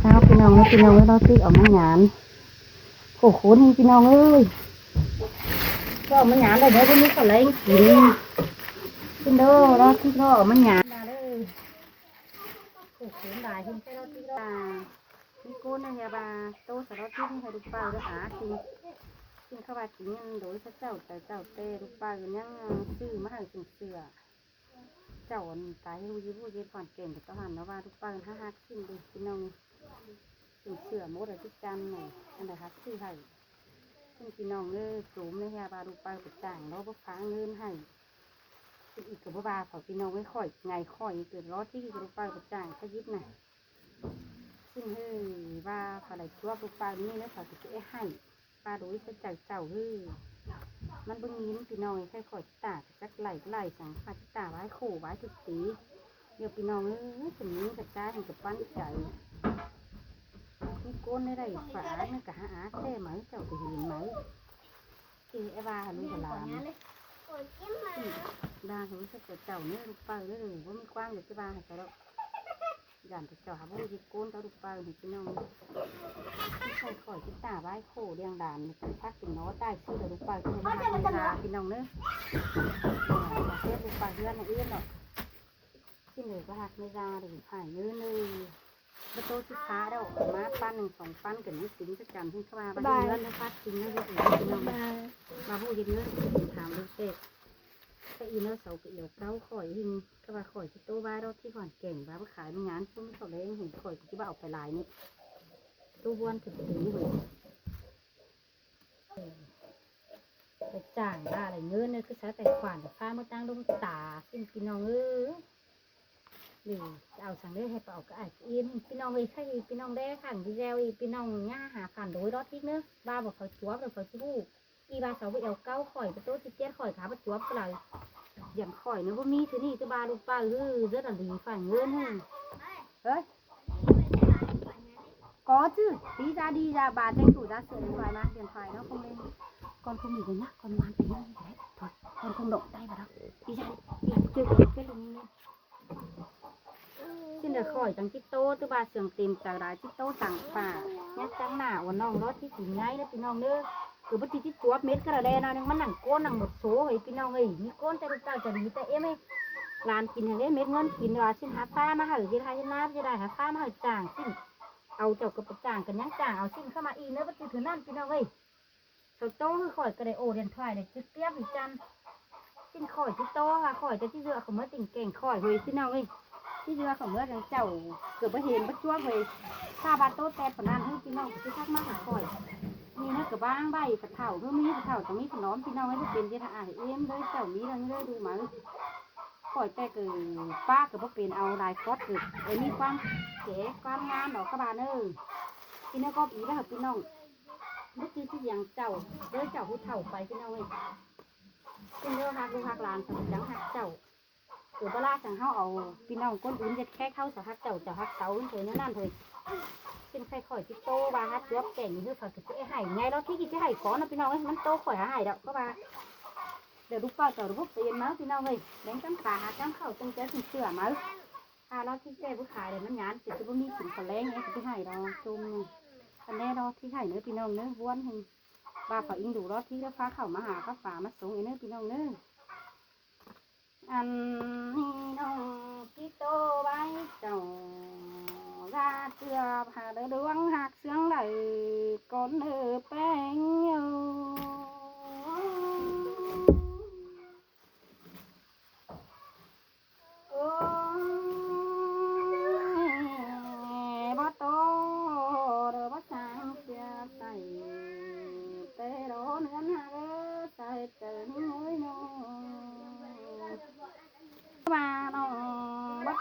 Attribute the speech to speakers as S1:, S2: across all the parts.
S1: ข้าวพี่น้องแล้วพี่น้องแล้วเราซื้อออกมาหยานโอ้โหนี่พี่น้องเอ้ยก็ออกมาหยานได้เดี๋ยวพวกนี้ก็เลยกินกินเด้อเราที่เราออกมาหยานได้เลยโอ้โหได้ที่ใช้เราที่เรามีโกนนะบาโตสารพัดที่ให้ลูกป้าด้วยหากินข้าวกินยังโดยพระเจ้าแต่เจ้าเต้ลูกป้าอยู่ยังซื้อมาให้ถึงเสือเจ้าอันตายให้รู้ยิ้มรู้เย็นก่อนเก่งแต่ต้องหันแล้วว่าลูกป้าห้าขึ้นดูพี่น้องถึงเสือมดอะไรที่จันหน่อยอันไหนครับซื้อให้ซึ่งพี่น้องสูงเลยฮะบาลูกป้าไปจ่างแล้วก็ฟ้าเงินให้อีกกับบ้าเขาพี่น้องไม่ค่อยไงค่อยเกิดร้อนที่ลูกป้าไปจ่างก็ยิบน่ะซึ่งว่าอะไรตัวลูกป้านี่แล้วเขาจะให้ป้าโดยจะจ่ายเจ้ามันบึ้งยิ้มพี่น้องแค่คอยตาจักไหลสังขารตาไว้โขไว้ทุกสีเดี๋ยวพี่น้องสมนี้กับจ้าถึงกับปั้นใจนี่ก้นได้ฝาเนี่ยกับหาแท้ไหมเจ้าไปเห็นไหมที่ไอ้บ้าลูกหลานบ้าเขาจะเจ้าเนี่ยลูกป้าเลยว่ามีกว้างอยู่ที่บ้านใช่แล้วย่านจะเจ้าหาว่าลูกก้นเจ้าลูกป้าเห็นพี่น้องใส่ข่อยที่ตาไว้โขเรียงด่านเป็นพักเป็นน้อใต้ชื่อลูกป้าคือมาเวลาพี่น้องเนอะเพื่อนลูกป้าเพื่อนเอื้อนหรอกที่เหนือก็หักไม่ได้เลยหายเนื้อประตูสิค้าเรามาปั้น1-2ปั้นกันนี่สิงสักกันที่เข้ามาบ้านเนื้อนะปั้นสิงนะเยอะพี่น้องมาพูดเยอะถามลูกเด็กก็อีเนื้อเสาเกี่ยวเก้าข่อยหินก็ว่าข่อยที่โตบ้านเราที่ก่อนเก่งบ้าขายไม่งานช่วงเขาเลยเห็นข่อยที่บ้าเอาไปลายนี่ตู้บ้านถึงถึงเลยไปจ่างบ้าอะไรเนื้อเนี่ยคือใช้แต่ขวานแต่ฟ้ามาตั้งลงตาซึ่งพี่น้องหรือจะเอาสั่งได้ให้เปล่าก็อาจอินพี่น้องใช่พี่น้องได้ขันดีแล้วพี่น้องง่าหาขันโดยรอดที่เนื้อบ้าบอกเขาจัวแบบเขาชิบูอีบาเสาไปเอาเก้าข่อยประตูที่เจ็ดข่อยขาประจัวก็เลยอย่างข่อยเนื้อว่ามีที่นี่ที่บาลูกป้าเรื่องอะไรฝ่ายเงินเฮ้ยcó chứ đi ra bà tranh thủ ra sửa điện thoại mà điện thoại nó không lên con không nhìn thấy nhá con mang tí lên đấy thôi con không động tay vào đâu đi ra đi chơi cái lưng lên xin được khỏi chẳng chít tô thứ ba sườn tìm trả lại chít tô sẵn phà nhát trắng nào nong đó thì chỉ ngay đóพี่น้องnữa cứ bất chít chuột mết cái là đen nào nhưng mà nặng con nặng một số ấyพี่น้องấy như con tay taoจะดีแต่เอ็มấy làm kín hàng đấy mết ngon kín là xin hạt pha mà hở cái hai chân nát cái này hạt pha mà hở chàng xinเอาเจ้ากระปุกจางกันยังจางเอาชิ้นเข้ามาอีเนื้อวัตถุถือนั่นพี่น้องเอ้ยเขาโต้คือข่อยกระไดโอเรียนถอยเลยจุดเตี้ยพี่จันชิ้นข่อยที่โต้ค่ะข่อยแต่ที่เรือเขาเมื่อติ่งเก่งข่อยเฮ้ยพี่น้องเอ้ยที่เรือเขาเมื่อเจ้าเกือบไปเห็นบัดจ้วงเฮ้ยข้าบาโต้แต่ปนันให้พี่น้องที่ทักมากกับข่อยมีเนื้อกระบ้างใบกระเถาเพื่อมีกระเถาตรงนี้ขนมพี่น้องให้เป็นที่ทางเอ็มเลยเจ้านี้เราเลยดูมาข่อยแต่คือป้ากับพวกเป็นเอาลายฟอสคือไอ้นี่ความเก๋ความงามดอกกระบาลพี่น้องก็อีแล้วพี่น้องเมื่อกี้ที่ยังเจ้าเด้อเจ้าผู้เฒ่าไปพี่น้องเอ้ยเป็นเด้อหักลูกหักหลานสมัยจังหักเจ้าเกิดเวลาสั่งเขาเอาพี่น้องก้นอื่นจะแค่เข้าสหักเจ้าจะหักเสาเฉยนั่นเลยเป็นใครข่อยที่โตบาฮัดยบแก่งนี่คือเขาจะไห้ไงแล้วที่กินจะไห้ก้อนนะพี่น้องเอ้ยมันโตข่อยหายดอกก็บาเดี๋ยวลูกป้าเจ้าลูกเตียนมาพี่น้องเอ้ยแดงจังขาหาจังเข่าจังเจ้าจังเสือมาเราที่แก่ผู้ขายเลยมันงานติดจะบ่มีสินคนแรงไงที่ให้เราจุ่มอันแรกเราที่ให้เนื้อพี่น้องเนื้อว้วนให้บ้าเขาอิงดูรอที่แล้วฟ้าเข่ามาหาฟ้าฝามาสูงเนื้อพี่น้องเนื้ออันนี้น้องพี่โตใบเจ้าราเจือผ่าเดือดหักเสียงไหลก้นแป้ง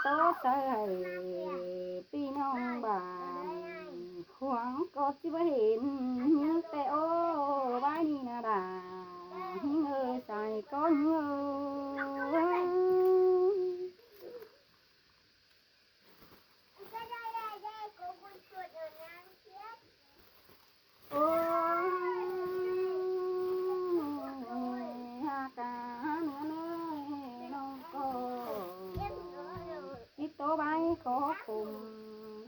S1: โตใส่พี่น้องบ้านหวงก็ที่ว่าเห็นแต่โอ้บ้านนี่นะด่าใส่ก้อนขอคุม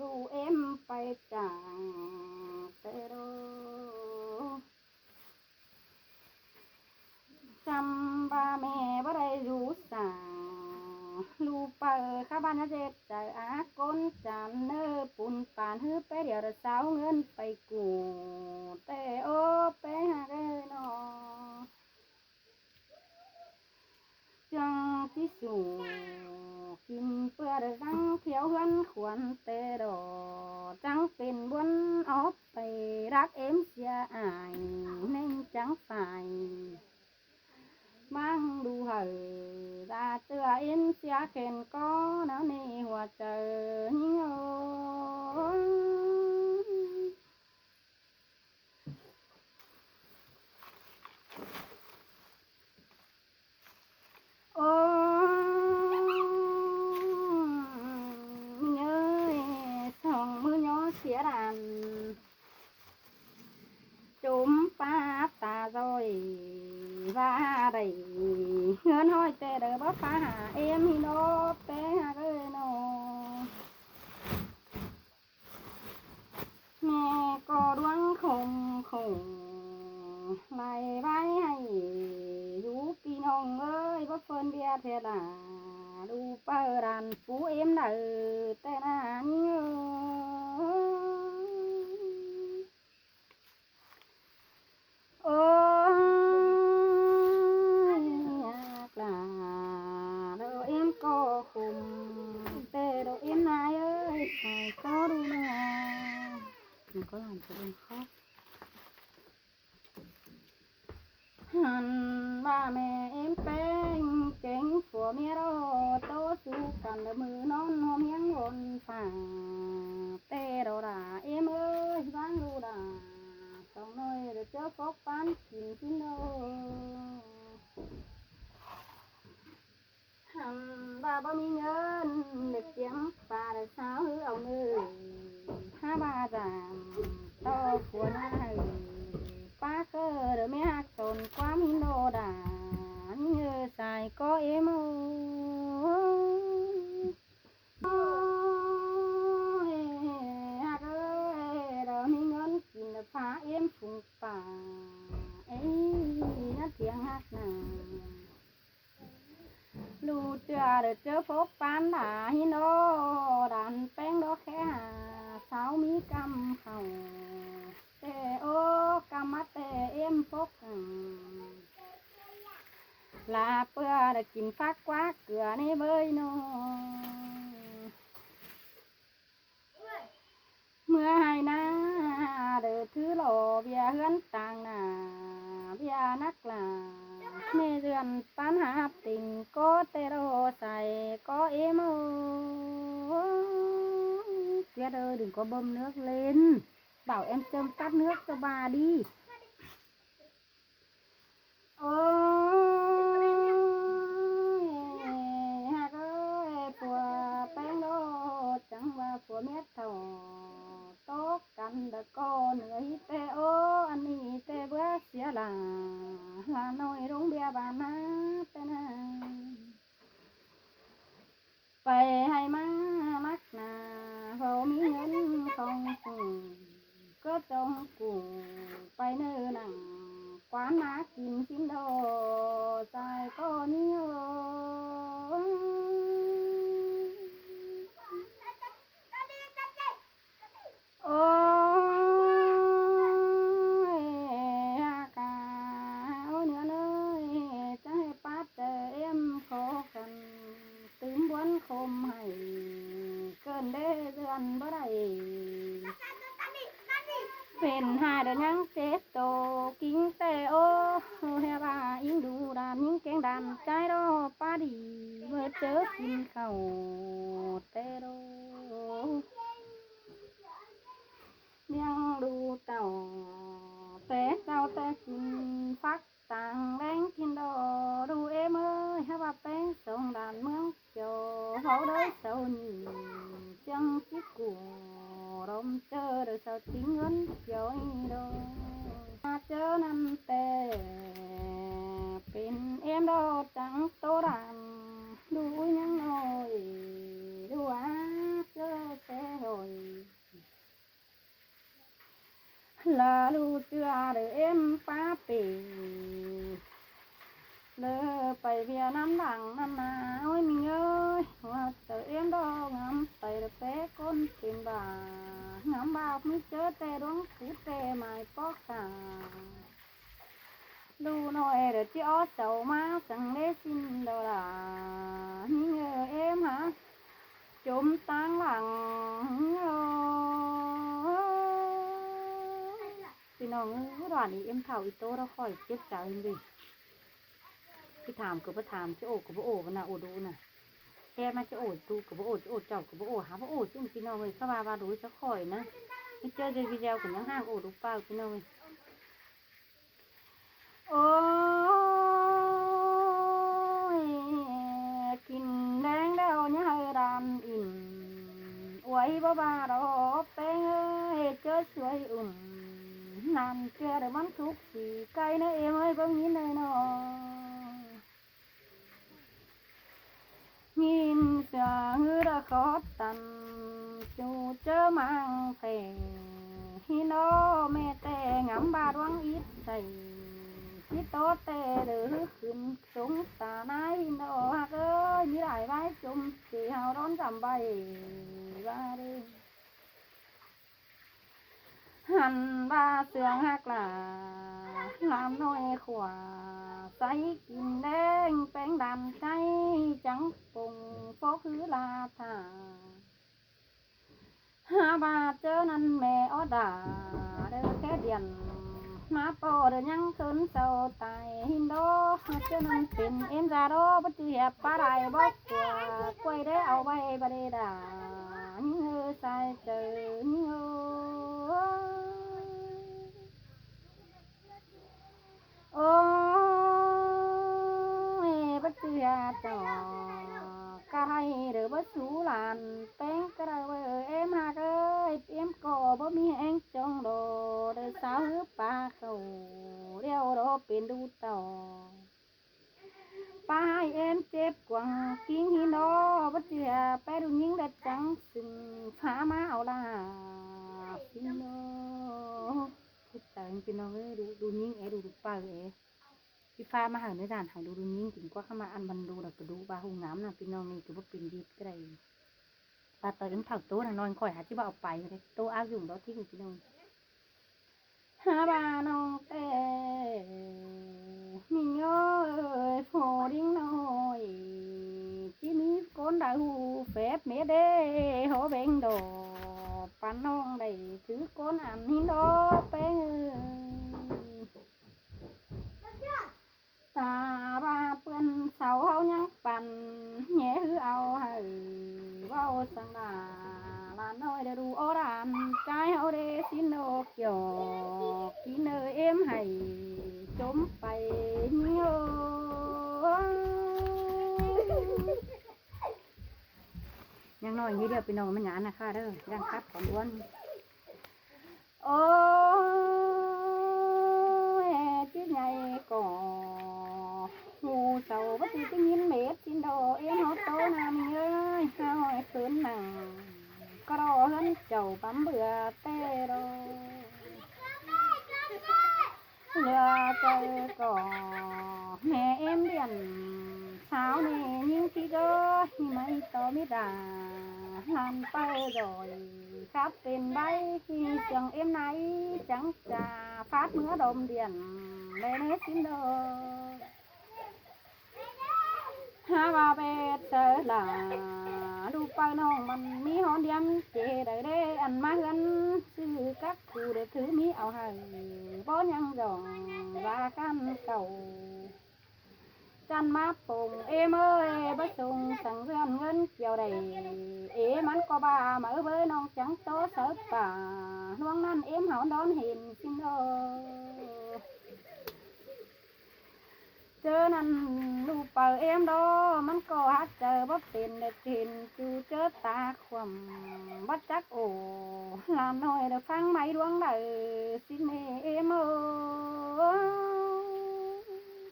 S1: ดูเอ em bay chẳng tê đô chăm ba mẹ bắt đây rú xả lu bờ các bạn đã dệt trời á con chạm nơ bùn bàn hư bé điều được sáu ngân bay củ tê ô bé hà ghê nó chẳng tí sủ kim bữa được răng thiếu hơn khuẩn tê đỏ trắngเป็นbuôn ốpไปรัก em xia ải nên chẳng phải mang đủ hở ra tựa em xia khen có nó nề hòa trời nhớ xía đàn chúng pa ta rồi và đầy ngân hoi tê đỡ bắp phá hạ em hi nô té hạ ơi nô nghe có đoán không khủng lại vai hay rú pi nông ơi bắp phân bia thiệt là đu bờ đàn phú em nở tê na nhớ em có khùng tê đâu em này ơi phải có đủ nào mình có làm cho em khóc hẳn ba mẹ em bên kính của mẹ đó tố su cần là mưa non hôm miếng hồn phà tê đâu đã em ơi vang đủ đã trong nơi để chớ phốc bán chín đâu ba ba mi nhân được tiếng ba là sao hư ông ơi ha ba giảm to của na ba cơ đỡ mẹ hạt tồn quá mi đồ đà như xài có em hạt ơi đỡ mi nhân kín là phá em phùng bà ấy nó tiếng hát nào lu chưa được chớ phốt bán đã hi nô đàn bén đó khé hà sáu mí cam hầu tê ô cam mắt tê em phốt là bữa được chín phát quá cửa này bơi nô mưa hai na được thứ lộ bia hươn tàng nà bia nắc là mê dườn bán hạp tình có tê đô xài có em Tuyết ơi đừng có bơm nước lên bảo em châm tắt nước cho bà đi hạt ơi của bánh đô chẳng và của mét thầu tốt cần đã có nửa hít tê ô anh đi tê bữa xía là nồi đúng bia bà má tê na phải hay má mắc nà vô mỹ nhân không có trong cùng phải nơi nặng quán má kín đồ dài có nhiều khôm hay cơn đê dần bữa đây bên hai đứa nhang chết tổ kính tê ô he bà yên đủ đàn những kén đàn trái đó pa đi vừa chớ xin khẩu tê đô nhang đủ tàu té tàu té xin phát tàng đánh thiên đồ đủ em ơi he bà bé sông đàn mướn cho hậu đời sau nhìn chân chiếc của rồng chờ đời sau tiếng ngân chơi đâu chớ năm tê pin em đâu chẳng tô đàn đuôi nhang nồi đua chớ xe hồi là lu chưa để em phá bể lỡ phải về năm đằng năm nào ôi mình ơi hoa chờ em đó ngắm tay được bé con tìm bà ngắm bao mi chớ tê đón phú tê mày có cả lu nói được chứ ó sầu má chẳng lẽ xin đâu là nhớ em hả chúng tăng lặngพี่น้องหวานนี้เอ็มเผาอีโต้เราค่อยเจ็บใจดิพี่ถามกับพ่อถามจะโอ้กับพ่อโอ้กันนะโอ้ดูน่ะแกมาจะโอ้ดูกับพ่อโอ้จะโอ้เจ้ากับพ่อโอ้หาพ่อโอ้ซึ่งพี่น้องเลยเข้ามาดูจะค่อยนะไม่เจอเจอวิดีโอกันยังห้างโอ้ดูเปล่าพี่น้องเลยโอ้ยกินแดงแล้วเนี่ยดำอิ่มไว้บ้าเราเป็นเอ้ยเจอสวยnằm kia để bắn thuốc chỉ cây nữa em ơi bông nhìn đây nó nhìn xa hư đã khó tàn chú chớ mang về hi nó mẹ tè ngắm ba đoán ít thầy khi tốt tè đỡขึ้นxuống tà nái nó hạc ơi như đại vai chung chỉ hào đón giảm bay ba đi hẳn ba sương hạc là làm nôi khỏa say kim đen bén đàn cháy trắng cùng phố khứ la thả ha ba chớ năn mẹ ó đà đơ cái điện má po đơ nhăng cơn sầu tài hin đó chớ năn tiền em ra đó bất chư hiệp ba đại bóc của quay đấy ao bay ba đê đà như sai trời như ôi bất cứ trò cái rồi bất sú làn tên cái rồi em hà ơi em có bố mi anh trong đồ để sao hướp ba khẩu đeo đó bên đu tàu ba hai em chép quăng kín hi đó bất cứ bé đu những đất trắng sừng phá máu là xin nóแต่จริงๆเราดูยิ่งดูปลาพี่ฟ้ามาหาเนื้อด่านหายดูยิ่งถึงกว่าเข้ามาอันบันดูเราก็ดูปลาหูน้ำนะพี่น้องนี่คือว่าเป็นดีก็ได้ปลาตัวนี้เผาโต๊ะนอนคอยหาที่ว่าเอาไปเลยโต๊ะอ้าวยุ่งแล้วที่พี่น้องหาบาน้องเต้มีเงยโผล่ดิ้งน้อยที่มีก้นดาวเฟบเมเด้หัวเบ่งโดปันน้องได้ถือก้นอันหินโดเป็นตาบาเปื้อนเสาเฮายังปั่นแง่หือเอาให้เว้าสังดาลาน้อยได้ดูโอรานใจเฮาได้สินโนเกี่ยวกินเอ็มให้จมไปเงี้ยวยังน้อยยี่เดียวไปน้องมันหยานะค่ะเด้อยังคัดของล้วนโอ้ยchiếc ngày cỏ ngủ sầu bất cứ nhìn mệt xin đồ em hốt tô nam ơi sao hỏi khớn nặng có đò hơn chầu bắm bữa tê đô lừa trời cỏ mẹ em điện sao nè nhưng khi cơ mấy to biết à làm tay rồi khắp tiền bay khi chồng em này chẳng trà phát mưa đồm điện lên hết xin đồ ha ba bê sợ là lu bao nong mình mi hòn điếm chế đời đê ăn má hơn sư các cụ để thứ mi ảo hàng bó nhang giòn và can cầu chăn mát phùng em ơi bất sùng sẵn dân ngân chiều đầy em ăn có bà mở với non trắng tố sợ bà luôn năn em hảo đón hiền xin ơi chớ năn lu bờ em đóมันก็ฮักเจอบ่เป็นได้กินจูเจอตาความบ่จักโอ้ลาน้อยได้ฟังไหมดวงใดสิแม่เอ็มเอ้ย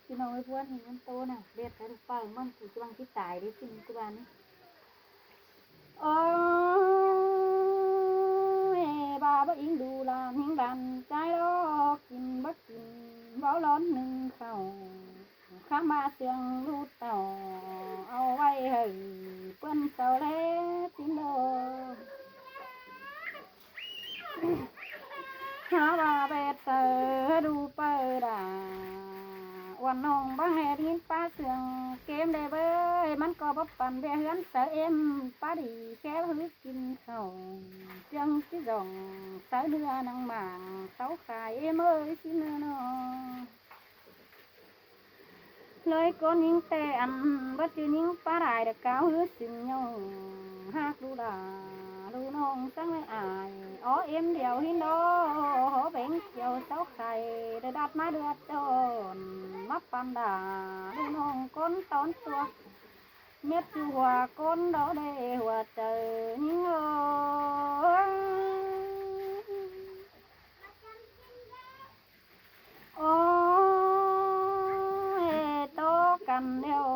S1: พี่น้องไอ้พวกนี้มันโตน่ะเรียกแต่ลูกเป้ามันกูกำลังที่ตายได้สิกูบ้านนี้โอ้ยบาบ่อิงดูลานหิงดันใจ กินบ่กินบ่ร้อนหนึ่งเข้าข้ามาเสียงรูดเต่าเอาไว้ให้เปิ้นเต่าเล่ติโลหาว่าเบ็ดเสือดูเปิดวันน้องบ้างแห่ดินป้าเสียงเกมได้เบ้ยมันก็บ่ปั่นเบี้ยเฮือนเสือเอ็มป้าดีแค่หือกินข้าวจังสิจ่องสายเดือนางหมางเสาขายเอ็มเอ้ยสิเนื้อน้อเลยก็นิ่งแต่อันว่าจือนิ่งป้าได้เด็กเก้าหือสินยงหากดูด่าดูน้องจังไม่อายอ๋อเอ็มเดียวหินโดหอเบ่งเกี่ยวเสาไข่ได้ดัดมาเดือดจนมาปันด่าดูน้องก้นตอนตัวเม็ดอยู่หัวก้นดอได้หัวใจยิ่งโอ้ยโตกันเดียว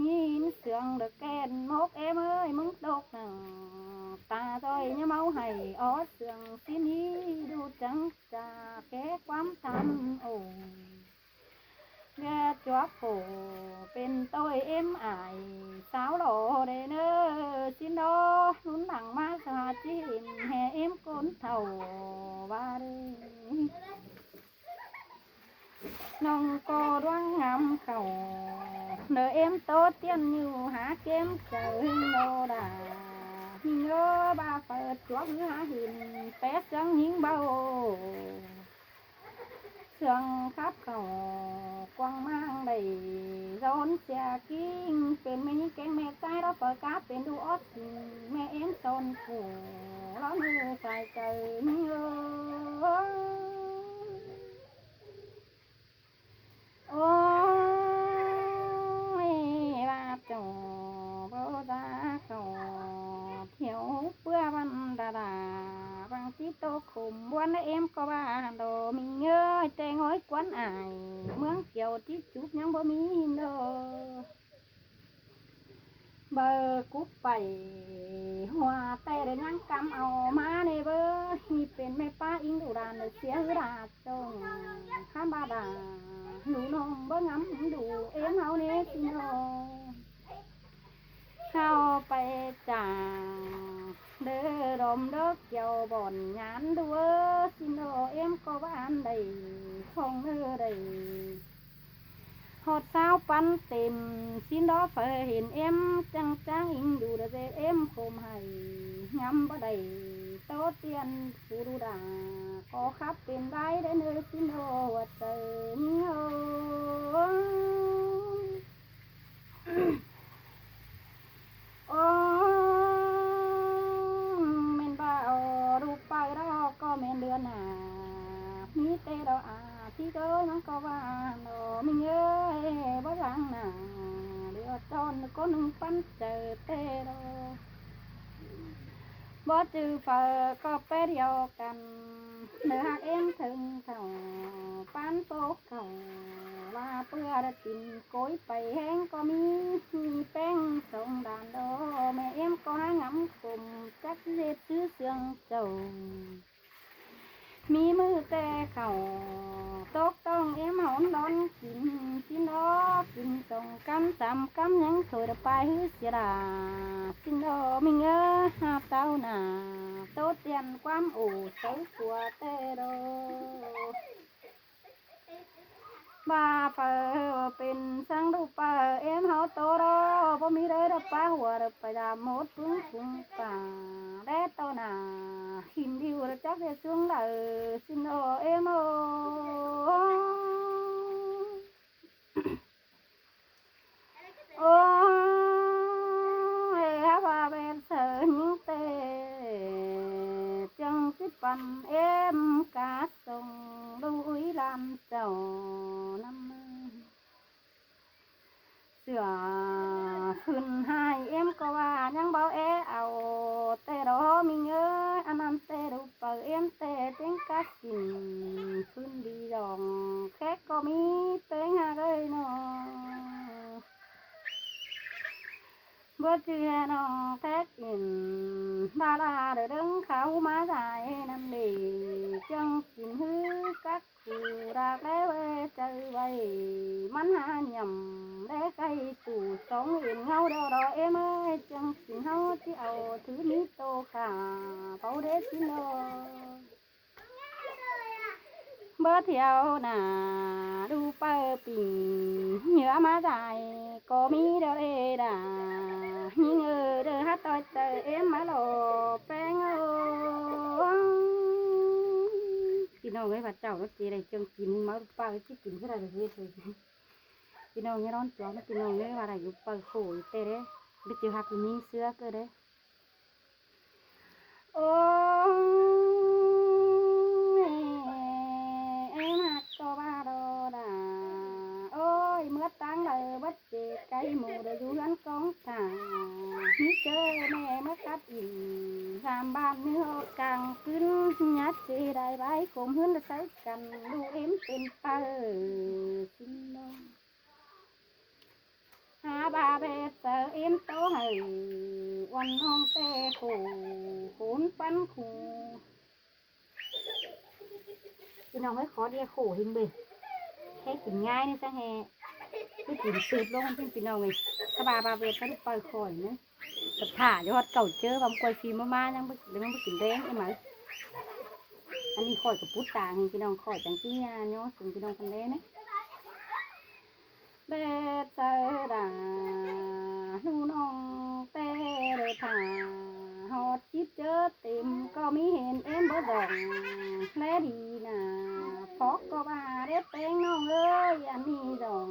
S1: ยินเสียงเด็กแก่นมกเอ็มเอ้ยมึงตกหนังตาต้อยเนี่ยเมาให้อ๋อเสียงสินี้ดูจังจะแก้ความทันโอ้แก่จัวโผเป็นต้อยเอ็มอายสาวหล่อเดเนอสินดอนุ่นหลังมาสาจินแห่เอ็มก้นเท่าว่าเลยน้องก็ร่วงงามเขาเนอเอ็มโตเตียนอยู่หาเกมเจอโนดาหิงบาเปิดตัวหาหินแปะเสียงหิงเบาเสียงคับเขากวางมางได้ร้อนเสียกิ้งเป็นแม่ยิ่งแกงแม่ใจเราเปิดกาเป็นดูออดแม่เอ็มโซนผูแล้วมือใส่ใจหิงโอ้ยบาจอโบดาเขาเที่ยวเพื่อวันดาดาบางทีโตขุมวันเอ็มก็ว่าโดมีเงยแต่งอยกวนอายเมืองเกี่ยวที่จุบยังบ่มีโดเบอร์กุ๊บไปหัวแต่ได้นั่งกำเอามาในเบอร์นี่เป็นแม่ป้าอิงดูดานเสียดาจงข้ามบาดาหนูน้องบ่งำดูเอ็มเฮาเนสิโนเข้าไปจ่าเด้อดมเด้อเกี่ยวบ่อนงานดูสิโนเอ็มก็บ้านได้คงเด้อได้หอดสาวปันเต็มสินดอเฟยเห็นเอ็มจังจังอิงดูเด้อเอ็มโคมให้งำบ่ได้โตเตียนผู้ดูดาก็ขับเป็นได้เด้อเนื้อสิโนว่าเจอนี่โอ้เมนบ้ารูปไปเราก็เมนเดือนหนามีเตะเราที่เกินมันก็ว่าโนมิเงยบ่รังหนาเดือดจนก็นึ่งปั้นเจอเตะเราบ่จือเฟอก็ไปเดียวกันเนื้อหักเอ็มถึงเขาปั้นโป๊กเขาว่าเพื่อได้กินโกยไปแห้งก็มีแป้งส่งด่านโดแม่เอ็มก็หางำกลมจักเล็ดซื้อเสียงเจ้ามีมือแต่เขาตกต้องเอ็มหอนนอนกินสินดอกินสองกำสามกำยังถอยไปฮือเสียดาสินดอมิเงอหาเต้าหนาโตเตียนความโอ้เต้าตัวเตโดบาเปอเป็นสังดูเปอเอ็มเฮาโตรอบ่มีเด้อป้าหัวเด้อไปดามหมดปุ้งปุ้งป่าได้โตหนาหิมดิวจักเฮ็ดซุงเด้อสินโอเอ็มโอโอ้ยฮาว่าเป็นเสือหิงเตจังสิปันเอ็มกาส่งลุยลำเจ้านำเสือขึ้นให้เอ็มก็ว่ายังเบาเอาแต่รอมีเงยอันนั้นแต่รูปเปิดเอ็มแต่เต็งกัดกินขึ้นดีดองแค่ก็มีเต็งหาเลยเนาะบ่เชื่อน้องแท้กิน ba la để đứng khảo má dài năm đi chân chìm hư các cụ ra lẽ về chơi bay mắn ha nhầm để cây tủ sống yên ngâu đâu đó em ơi chân chìm hâu chỉ ao thứ ní tô cả bao đế xin đâu bơ theo nà đu bơ bình nhớ má dài có mi đâu đây đà nhưng ngờ đỡ hát tôi chờ em má lò beng ơi chịน้องấy và cháu nó chỉ này chân chín má ba cái chiếc chín cái này là gì rồi chịน้องnghe đón cháu nó chịน้องấy và này giúp bơ khổ tê đấy biết chịu hạt mình xưa cơ đấy ôi mưa trắng lời bất chợt cây mù để du gắn con thả ní chơi mẹ mất cắt ỉn làm ban nước càng cứ nhát chê đại bái cùng hơn là say cần đu em tên pa xin lỗi ha ba bê sợ em tố hầy quan hong tê khổ khốn bắn khổ chịน้องấy khó đi khổ hình bềให้กินง่ายนี่ซะแฮไม่กินสืบลงเป็นพี่น้องเลยถ้าบาเวทก็ได้ปล่อยข่อยนะกระถาจะฮอดเก่าเจอบางกวยฟีมายังไม่เดี๋ยวมันไม่กินแดงใช่ไหมอันนี้ข่อยกับพุทธาพี่น้องข่อยจังที่งานเนาะถึงพี่น้องคนเล่นนะเบเตอร์ดาลูน้องเตเรถาฮอดจิบเจอเต็มก็มีเห็นเอ็มบ่ดองแลดีนะฟอกก็บาเด็ดแป้งน้องเอ้ยอันนี้ดอง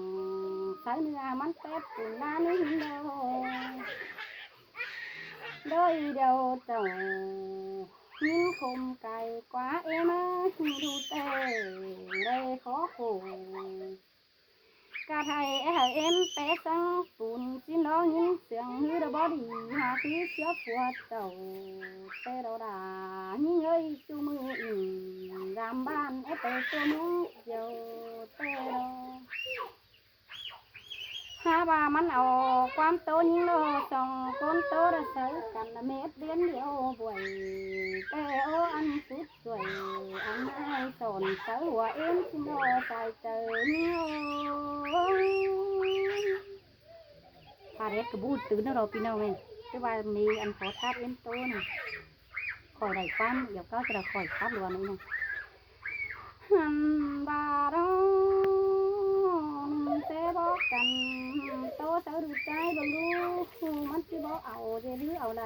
S1: ใส่เนื้อมันแป๊บปุ่นน้านี่เดียวโดยเดียวเจ้าหินคมไก่กว่าเอ็มดูเต้เลยขอโผกาไทยem té sang bùn xin đó những sương hư đã bỏ đi hà khí xếp của tàu tê đầu đà những ơi chú mưa làm ban ép tê cho muốn dầu tê đâu ha bà mắn ao quan tố những lô xong con tố đã sấy cắn là mép đến điệu buổi tê ô ăn sút rồi ăn ai sồn sấy của em xin đồ xài chờ nhiềuพาเด็กกระบูดตื่นแล้วเราพี่น้องเลยแต่ว่ามีอันขอทับเอ็นโตนะคอยได้ความเดี๋ยวก็จะคอยทับรัวนี่นะฮันบาดอนเตะบอกกันโตเสือดูใจบังดูมันจะบอกเอาจะดื้อเอาไหล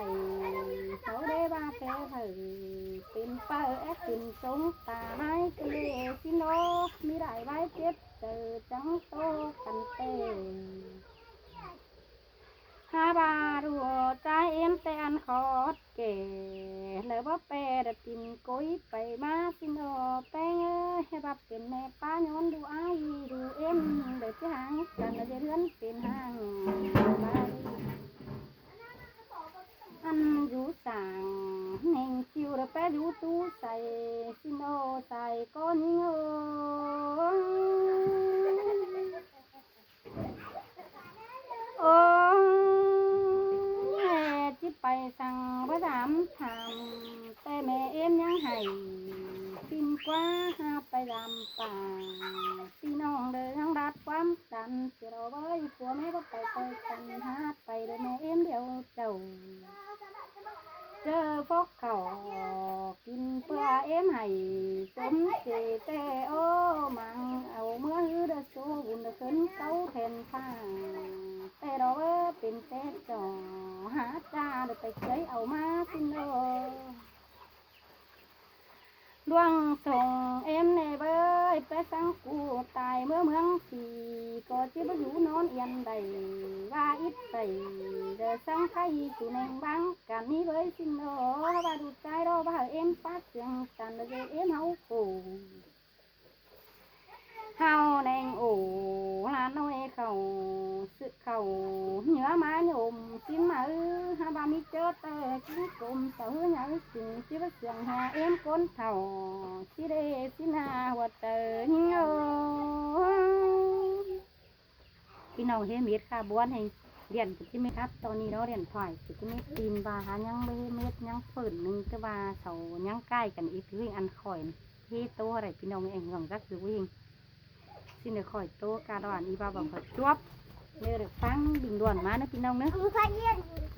S1: เขาได้บ้าแพ้เผยเป็นเป้าแอบเป็นสงตาให้กระเลสิโนมีได้ไว้เจ็บเจอจังโตกันเตฮาบาดัวใจเอ็มแต่อันขอดเก๋เลยว่าเปรตินกุ้ยไปมาสิโนแป้งให้บับเป็นแม่ป้าย้อนดูไอดูเอ็มเด็กที่หางกันเลยเลื่อนเป็นหางอันอยู่สั่งเน่งคิวแล้วแป้อยู่ตู้ใส่สิโนใส่ก้อนเงโอ้ไปสั่งว่าดำทำแต่แม่เอ็มยังให้ฟินกว่าไปดำป่าพี่น้องเดินทางรัดความดันเสียเราไว้ผัวแม่ก็ไปกันหาไปเลยแม่เอ็มเดียวเจ้าเจอพวกเขากินเพื่อเอ็มให้จมเจเตโอมังเอาเมื่อฮือเดโซบุญเดขึ้นเต้าแทนผ้าแต่เราเป็นเต้จ่อหาจ้าเดี๋ยวไปใช้เอามาสิโนดวงส่งเอ็มในเบยไปสังกูตายเมื่อเมืองสีก็จะไปอยู่นอนเอียนใดว่าอิดใส่เดือสังไทยสู่ในบังกันนี้เบยสิโนว่าดูใจเราว่าเอ็มปัดเสียงกันเดี๋ยวเอ็มเฮาโผเฮาแดงโอ้ลาน้อยเขาสึกเขาเหนือมาโยมกินมาฮาบามิเจอแต่กินกลมเสือใหญ่สิงที่ว่าเสียงหาเอ็มก้นเท่าสิเดสินาหัวเตยพี่น้องเห็นมีดค่ะบ้วนให้ เรียนก็จะไม่ครับตอนนี้เราเรียนถ่ายก็จะไม่ตีนบาหายังไม่เม็ดยังฝืนหนึ่งก็บาเสายังใกล้กันอีกวิ่งอันข่อยที่โตอะไรพี่น้องเองหวังรักคือวิ่งสิ่งเดียวข่อยโตการด่านอีบาบอกข่อยจวบเนี่ยเด็กฟังดิ่งด่วนมานะพี่น้องเนอะ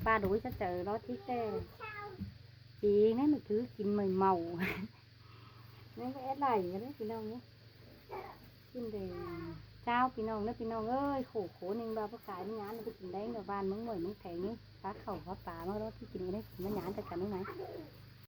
S1: ปลาดุยจะเจอรถที่แต่จีนั่นมันถือกินเมานั่นก็แอดไหลกันนะพี่น้องเนี้ยกินเดเจ้าพี่น้องนะพี่น้องเอ้ยโขนึงบาพวกขายไม่งานไปกินได้กับบ้านมึงหน่วยมึงแข็งนี่ปลาเข่าปลาปลามาแล้วที่กินได้มันหยานแต่กันได้ไหม